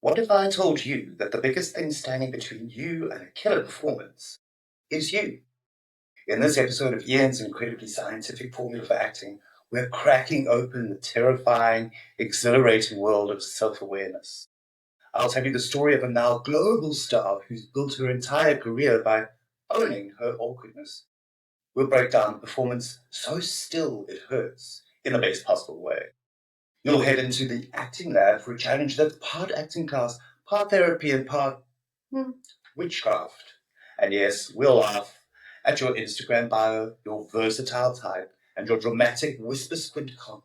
What if I told you that the biggest thing standing between you and a killer performance is you? In this episode of Ian's incredibly scientific formula for acting, we're cracking open the terrifying, exhilarating world of self-awareness. I'll tell you the story of a now global star who's built her entire career by owning her awkwardness. We'll break down the performance so still it hurts in the best possible way. You'll head into the acting lab for a challenge that's part acting class, part therapy, and part witchcraft. And yes, we'll laugh at your Instagram bio, your versatile type, and your dramatic whisper squint combo.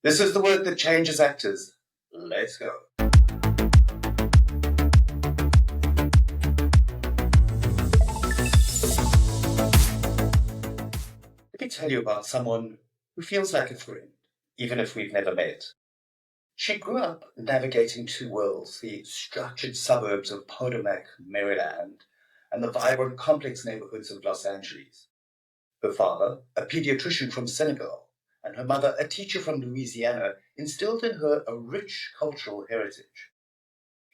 This is the work that changes actors. Let's go. Let me tell you about someone who feels like a friend, even if we've never met. She grew up navigating two worlds, the structured suburbs of Potomac, Maryland, and the vibrant, complex neighborhoods of Los Angeles. Her father, a pediatrician from Senegal, and her mother, a teacher from Louisiana, instilled in her a rich cultural heritage.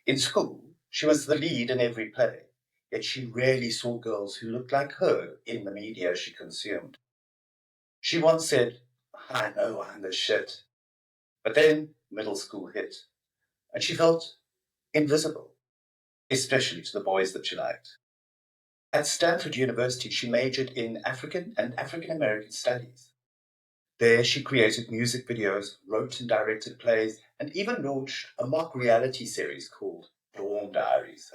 In school, she was the lead in every play, yet she rarely saw girls who looked like her in the media she consumed. She once said, "I know I'm the shit." But then middle school hit, and she felt invisible, especially to the boys that she liked. At Stanford University, she majored in African and African American studies. There, she created music videos, wrote and directed plays, and even launched a mock reality series called Dorm Diaries.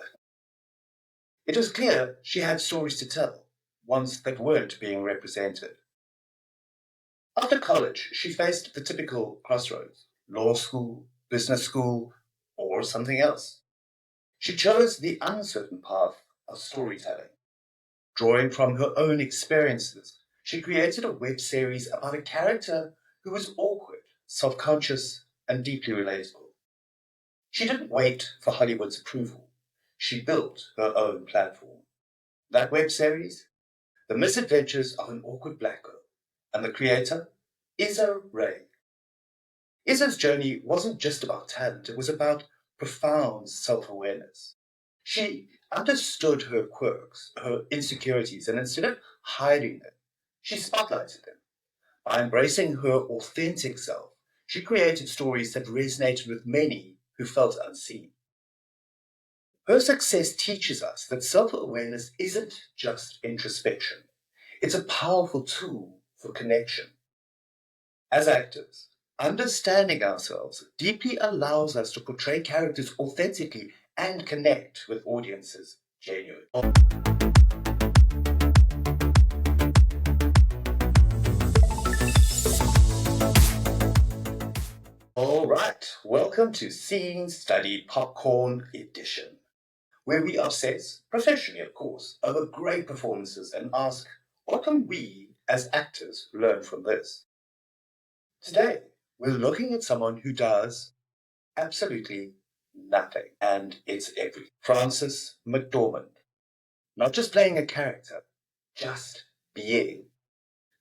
It was clear she had stories to tell, ones that weren't being represented. After college, she faced the typical crossroads: law school, business school, or something else. She chose the uncertain path of storytelling. Drawing from her own experiences, she created a web series about a character who was awkward, self-conscious, and deeply relatable. She didn't wait for Hollywood's approval. She built her own platform. That web series, The Misadventures of an Awkward Black Girl, and the creator, Issa Rae. Issa's journey wasn't just about talent, it was about profound self-awareness. She understood her quirks, her insecurities, and instead of hiding them, she spotlighted them. By embracing her authentic self, she created stories that resonated with many who felt unseen. Her success teaches us that self-awareness isn't just introspection. It's a powerful tool for connection. As actors, understanding ourselves deeply allows us to portray characters authentically and connect with audiences genuinely. All right, welcome to Scene Study Popcorn Edition, where we obsess, professionally of course, over great performances and ask, what can we as actors learn from this? Today, we're looking at someone who does absolutely nothing, and it's everything. Frances McDormand. Not just playing a character, just being.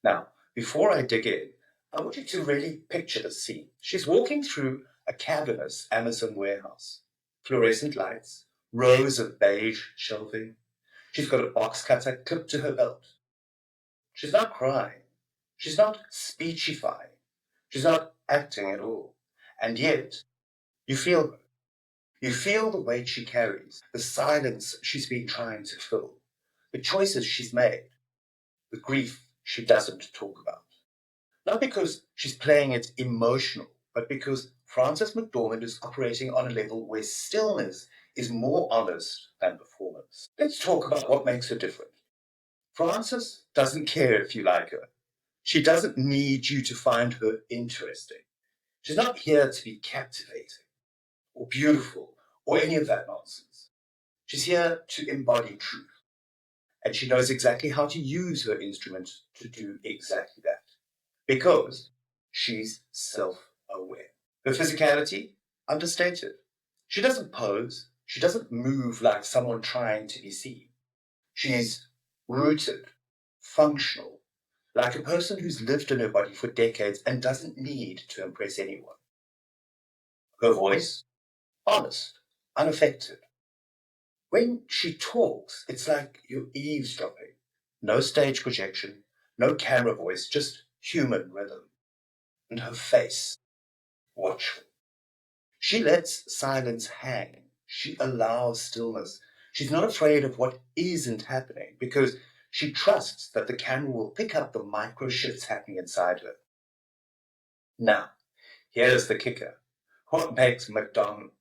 Now, before I dig in, I want you to really picture the scene. She's walking through a cavernous Amazon warehouse. Fluorescent lights, rows of beige shelving. She's got a box cutter clipped to her belt. She's not crying. She's not speechifying. She's not acting at all. And yet, you feel her. You feel the weight she carries, the silence she's been trying to fill, the choices she's made, the grief she doesn't talk about. Not because she's playing it emotional, but because Frances McDormand is operating on a level where stillness is more honest than performance. Let's talk about what makes her different. Frances doesn't care if you like her. She doesn't need you to find her interesting. She's not here to be captivating or beautiful or any of that nonsense. She's here to embody truth. And she knows exactly how to use her instrument to do exactly that. Because she's self-aware. Her physicality, understated. She doesn't pose. She doesn't move like someone trying to be seen. She's rooted, functional, like a person who's lived in her body for decades and doesn't need to impress anyone. Her voice, honest, unaffected. When she talks, it's like you're eavesdropping. No stage projection, no camera voice, just human rhythm. And her face, watchful. She lets silence hang. She allows stillness. She's not afraid of what isn't happening because she trusts that the camera will pick up the micro shifts happening inside her. Now, here's the kicker. What makes McDormand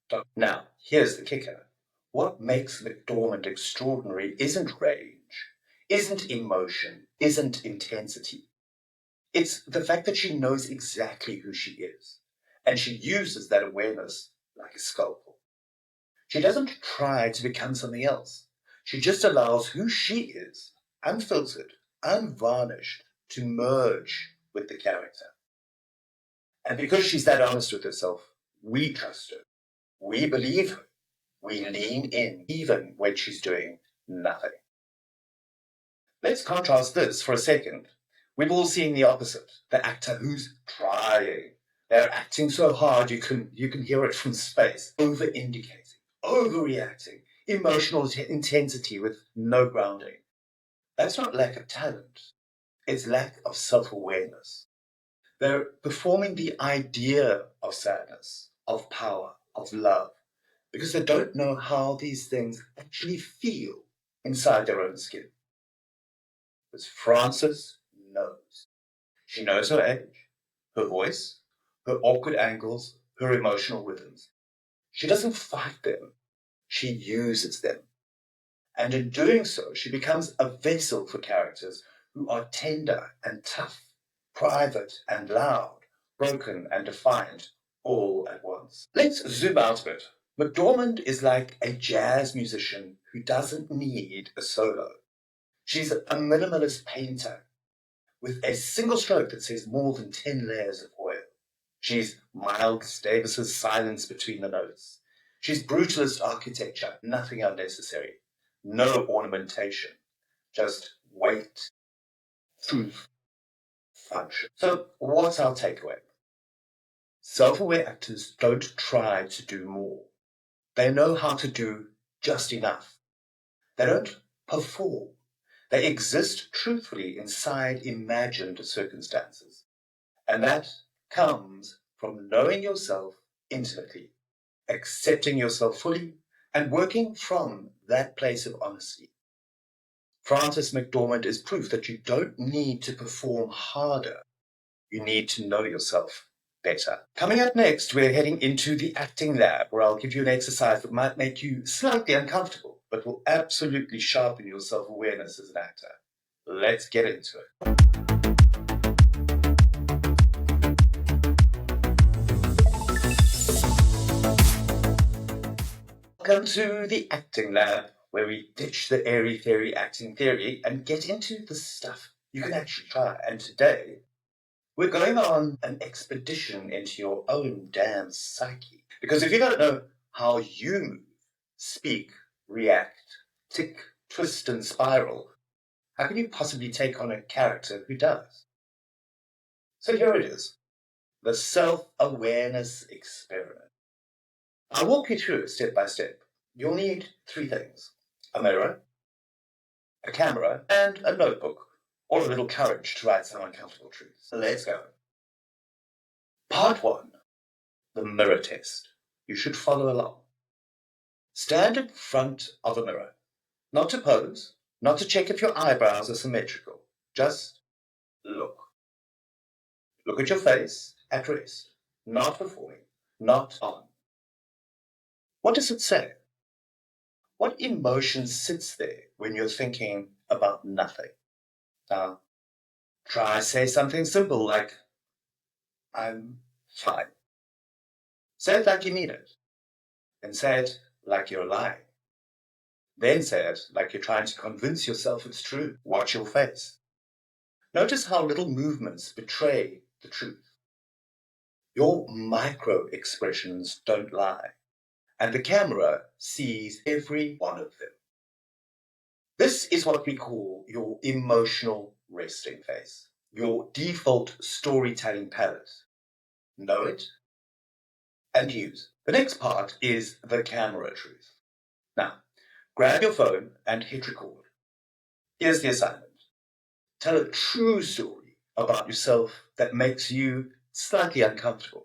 extraordinary isn't range, isn't emotion, isn't intensity. It's the fact that she knows exactly who she is, and she uses that awareness like a scalpel. She doesn't try to become something else. She just allows who she is, unfiltered, unvarnished, to merge with the character. And because she's that honest with herself, we trust her. We believe her. We lean in, even when she's doing nothing. Let's contrast this for a second. We've all seen the opposite, the actor who's trying. They're acting so hard you can hear it from space, over-indicating, overreacting, emotional intensity with no grounding. That's not lack of talent. It's lack of self-awareness. They're performing the idea of sadness, of power, of love, because they don't know how these things actually feel inside their own skin. But Frances knows. She knows her age, her voice, her awkward angles, her emotional rhythms. She doesn't fight them, she uses them. And in doing so, she becomes a vessel for characters who are tender and tough, private and loud, broken and defiant, all at once. Let's zoom out a bit. McDormand is like a jazz musician who doesn't need a solo. She's a minimalist painter with a single stroke that says more than 10 layers of oil. She's Miles Davis's silence between the notes. She's brutalist architecture, nothing unnecessary. No ornamentation, just weight, truth, function. So what's our takeaway? Self-aware actors don't try to do more. They know how to do just enough. They don't perform. They exist truthfully inside imagined circumstances. And that comes from knowing yourself intimately, accepting yourself fully, and working from that place of honesty. Frances McDormand is proof that you don't need to perform harder. You need to know yourself better. Coming up next, we're heading into the acting lab, where I'll give you an exercise that might make you slightly uncomfortable, but will absolutely sharpen your self-awareness as an actor. Let's get into it. Welcome to the acting lab, where we ditch the airy-fairy acting theory and get into the stuff you can actually try. And today, we're going on an expedition into your own damn psyche. Because if you don't know how you move, speak, react, tick, twist, and spiral, how can you possibly take on a character who does? So here it is, the self-awareness experiment. I'll walk you through it step by step. You'll need 3 things: a mirror, a camera, and a notebook, or a little courage to write some uncomfortable truths. So let's go. Part 1, the mirror test. You should follow along. Stand in front of a mirror. Not to pose, not to check if your eyebrows are symmetrical. Just look. Look at your face at rest, not performing, not on. What does it say? What emotion sits there when you're thinking about nothing? Now, try say something simple like, I'm fine. Say it like you mean it. And say it like you're lying. Then say it like you're trying to convince yourself it's true. Watch your face. Notice how little movements betray the truth. Your micro expressions don't lie, and the camera sees every one of them. This is what we call your emotional resting face, your default storytelling palette. Know it and use. The next part is the camera truth. Now, grab your phone and hit record. Here's the assignment. Tell a true story about yourself that makes you slightly uncomfortable.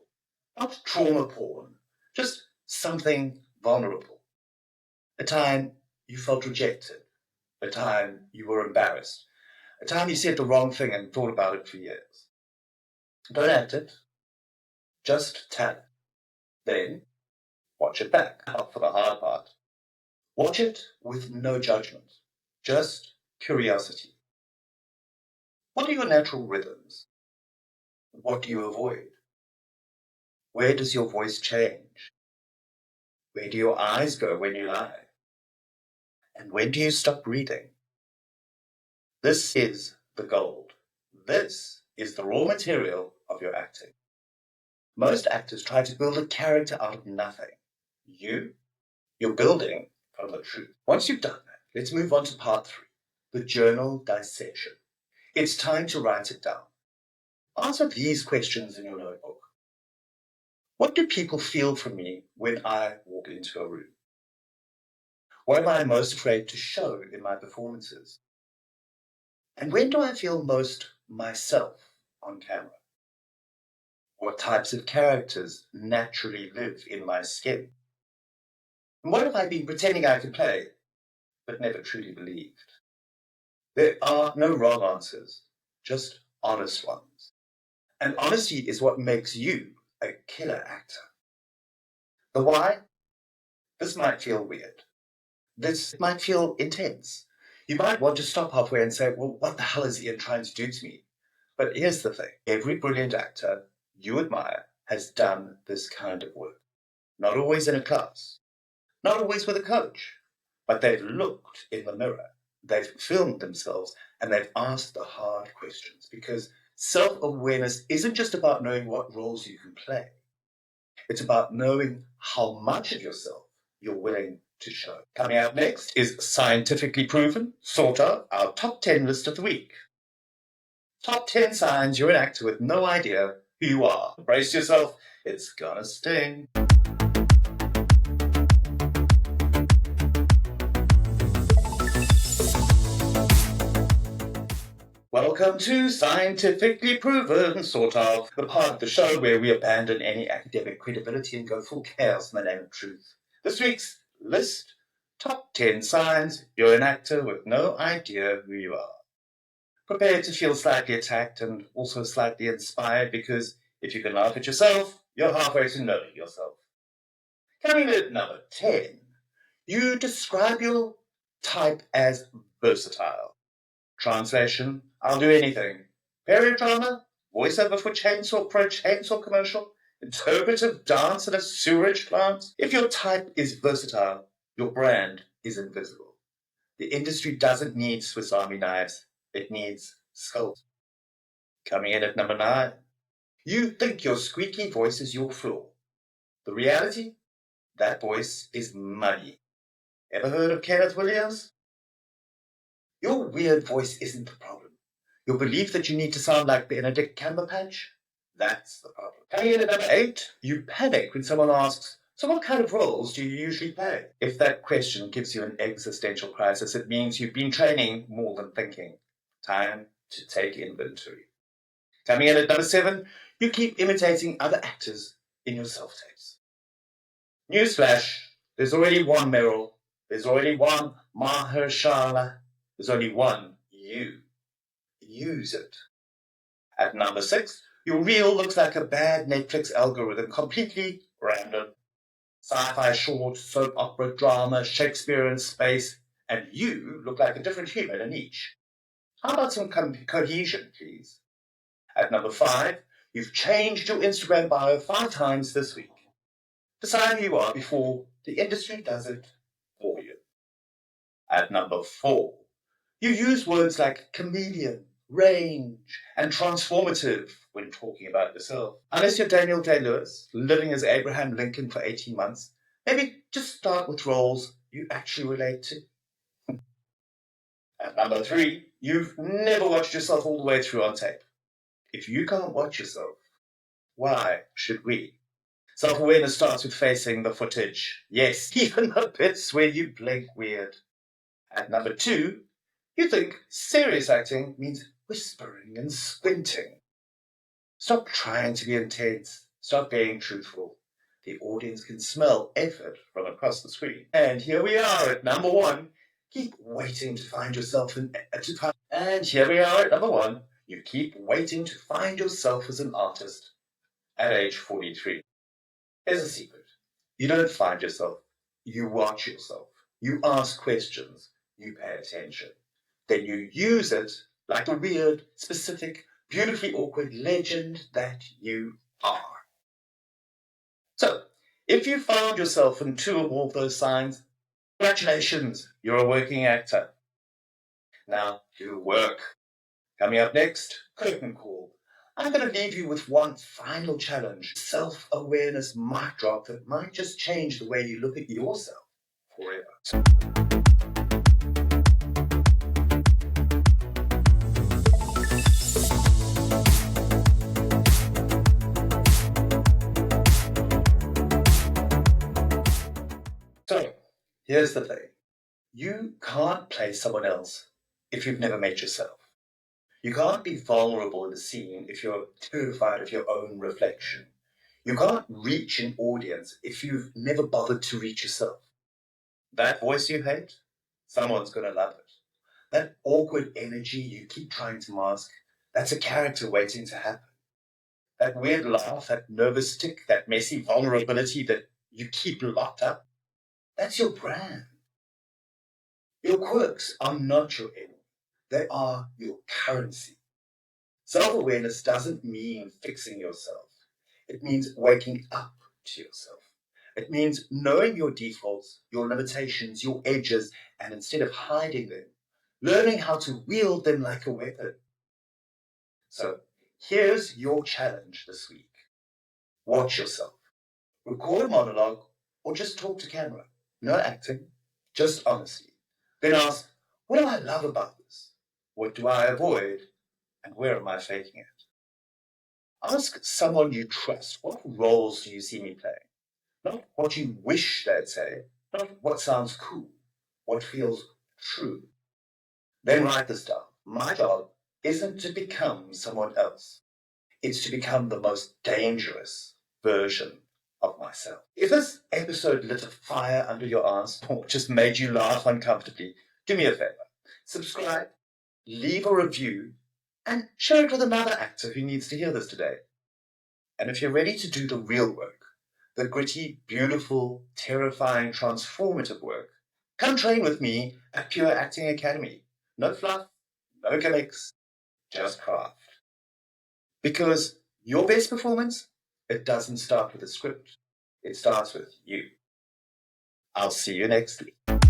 Not trauma porn, just something vulnerable. A time you felt rejected, a time you were embarrassed, a time you said the wrong thing and thought about it for years. Don't act it, just tell it. Then watch it back. Now for the hard part. Watch it with no judgment, just curiosity. What are your natural rhythms? What do you avoid? Where does your voice change? Where do your eyes go when you lie? And when do you stop breathing? This is the gold. This is the raw material of your acting. Most actors try to build a character out of nothing. You're building from the truth. Once you've done that, let's move on to part 3, the journal dissection. It's time to write it down. Answer these questions in your notebook. What do people feel from me when I walk into a room? What am I most afraid to show in my performances? And when do I feel most myself on camera? What types of characters naturally live in my skin? And what have I been pretending I could play, but never truly believed? There are no wrong answers, just honest ones. And honesty is what makes you a killer actor. The why? This might feel weird. This might feel intense. You might want to stop halfway and say, well, what the hell is Ian trying to do to me? But here's the thing. Every brilliant actor you admire has done this kind of work. Not always in a class, not always with a coach, but they've looked in the mirror, they've filmed themselves, and they've asked the hard questions, because self-awareness isn't just about knowing what roles you can play. It's about knowing how much of yourself you're willing to show. Coming up next is scientifically proven, sort of, our top 10 list of the week. Top 10 signs you're an actor with no idea who you are. Brace yourself, it's gonna sting. Welcome to Scientifically Proven, sort of, the part of the show where we abandon any academic credibility and go full chaos in the name of truth. This week's list, top 10 signs you're an actor with no idea who you are. Prepare to feel slightly attacked and also slightly inspired, because if you can laugh at yourself, you're halfway to knowing yourself. Coming in at number 10, you describe your type as versatile. Translation, I'll do anything. Period drama, voiceover for chainsaw commercial, interpretive dance at a sewerage plant. If your type is versatile, your brand is invisible. The industry doesn't need Swiss Army knives. It needs skulls. Coming in at number 9, you think your squeaky voice is your flaw. The reality? That voice is money. Ever heard of Kenneth Williams? Your weird voice isn't the problem. Your belief that you need to sound like Benedict Cumberbatch? That's the problem. Coming in at number 8, you panic when someone asks, so what kind of roles do you usually play? If that question gives you an existential crisis, it means you've been training more than thinking. Time to take inventory. Coming in at number 7, you keep imitating other actors in your self-tapes. Newsflash, there's already one Meryl, there's already one Mahershala, there's only one you. Use it. At number 6, your reel looks like a bad Netflix algorithm, completely random. Sci-fi short, soap opera, drama, Shakespeare in space, and you look like a different human in each. How about some cohesion, please? At number 5, you've changed your Instagram bio 5 times this week. Decide who you are before the industry does it for you. At number 4, you use words like chameleon, range, and transformative when talking about yourself. Unless you're Daniel Day-Lewis, living as Abraham Lincoln for 18 months, maybe just start with roles you actually relate to. At number 3, you've never watched yourself all the way through on tape. If you can't watch yourself, why should we? Self-awareness starts with facing the footage. Yes, even the bits where you blink weird. At number 2, you think serious acting means whispering and squinting. Stop trying to be intense. Stop being truthful. The audience can smell effort from across the screen. And here we are at number 1. Keep waiting to find yourself And here we are at number 1. You keep waiting to find yourself as an artist at age 43. Here's a secret. You don't find yourself. You watch yourself. You ask questions. You pay attention. Then you use it like the weird, specific, beautifully awkward legend that you are. So, if you found yourself in 2 or more of those signs, congratulations, you're a working actor. Now, do work. Coming up next, curtain call. I'm going to leave you with one final challenge, self-awareness mic drop that might just change the way you look at yourself forever. So, here's the thing. You can't play someone else if you've never met yourself. You can't be vulnerable in a scene if you're terrified of your own reflection. You can't reach an audience if you've never bothered to reach yourself. That voice you hate, someone's going to love it. That awkward energy you keep trying to mask, that's a character waiting to happen. That weird laugh, that nervous tick, that messy vulnerability that you keep locked up, that's your brand. Your quirks are not your enemy. They are your currency. Self-awareness doesn't mean fixing yourself. It means waking up to yourself. It means knowing your defaults, your limitations, your edges, and instead of hiding them, learning how to wield them like a weapon. So here's your challenge this week. Watch yourself. Record a monologue or just talk to camera. No acting, just honesty. Then ask, what do I love about this? What do I avoid? And where am I faking it? Ask someone you trust, what roles do you see me playing? Not what you wish they'd say, not what sounds cool, what feels true. Then write this down. My job isn't to become someone else. It's to become the most dangerous version of myself. If this episode lit a fire under your arse or just made you laugh uncomfortably, do me a favor. Subscribe, leave a review, and share it with another actor who needs to hear this today. And if you're ready to do the real work, the gritty, beautiful, terrifying, transformative work, come train with me at Pure Acting Academy. No fluff, no gimmicks, just craft. Because your best performance, it doesn't start with a script. It starts with you. I'll see you next week.